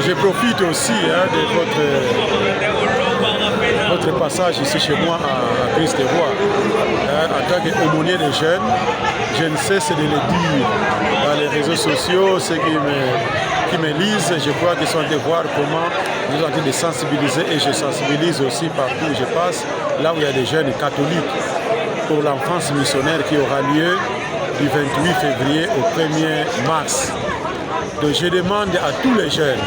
Je profite aussi de votre passage ici chez moi à Christ-Roi. En tant qu'aumônier des jeunes, je ne cesse de le dire dans les réseaux sociaux, ceux qui me lisent, je crois qu'ils sont en train de voir comment nous sommes en train de sensibiliser, et je sensibilise aussi partout où je passe, là où il y a des jeunes catholiques, pour l'enfance missionnaire qui aura lieu du 28 février au 1er mars. Donc je demande à tous les jeunes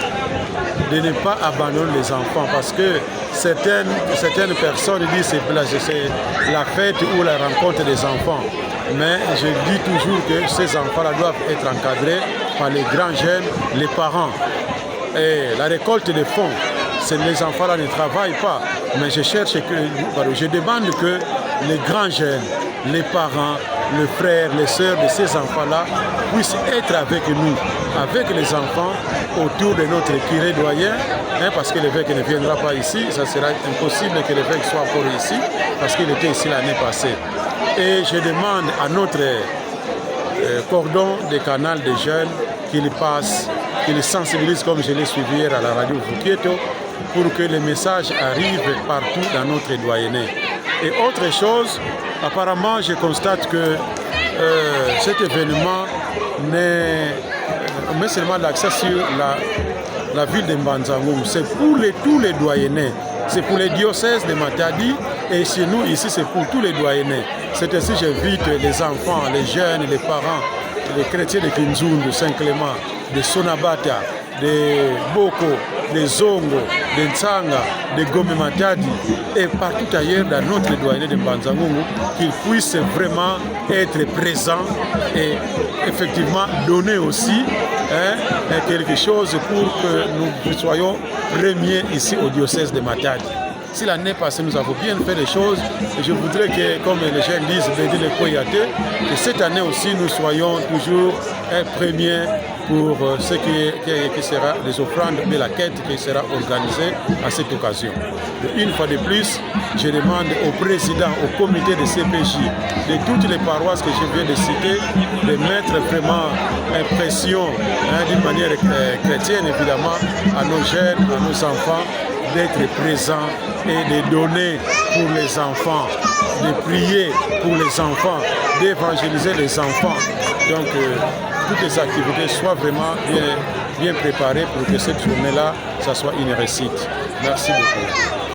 de ne pas abandonner les enfants, parce que certaines personnes disent que c'est la fête ou la rencontre des enfants. Mais je dis toujours que ces enfants-là doivent être encadrés par les grands jeunes, les parents. Et la récolte des fonds, les enfants-là ne travaillent pas. Mais je demande que les grands jeunes, les parents, les frères, les sœurs de ces enfants-là puissent être avec nous, avec les enfants, autour de notre curé doyen, parce que l'évêque ne viendra pas ici, ça sera impossible que l'évêque soit encore ici, parce qu'il était ici l'année passée. Et je demande à notre cordon de canal des jeunes qu'il passe, qu'il sensibilise comme je l'ai suivi hier à la radio Vukieto, pour que les messages arrivent partout dans notre doyenné. Et autre chose, apparemment je constate que cet événement met seulement l'accent sur la ville de Mbanzangoum. C'est pour tous les doyennés. C'est pour les diocèses de Matadi, et chez nous ici c'est pour tous les doyennés. C'est ainsi que j'invite les enfants, les jeunes, les parents, les chrétiens de Kinzundu, de Saint-Clément, de Sonabata, de Boko, de Zongo, de Ntsanga, de Gome Matadi et partout ailleurs dans notre doyenné de Mbanzangoum, qu'ils puissent vraiment être présents et effectivement donner aussi quelque chose pour que nous soyons premiers ici au diocèse de Matadi. Si l'année passée nous avons bien fait les choses, et je voudrais que, comme les jeunes disent, que cette année aussi nous soyons toujours premiers pour ce qui sera les offrandes de la quête qui sera organisée à cette occasion. Une fois de plus, je demande au président, au comité de CPJ, de toutes les paroisses que je viens de citer, de mettre vraiment pression d'une manière chrétienne évidemment à nos jeunes, à nos enfants, d'être présents et de donner pour les enfants, de prier pour les enfants, d'évangéliser les enfants. Donc toutes les activités soient vraiment bien préparées pour que cette journée-là, ça soit une réussite. Merci beaucoup.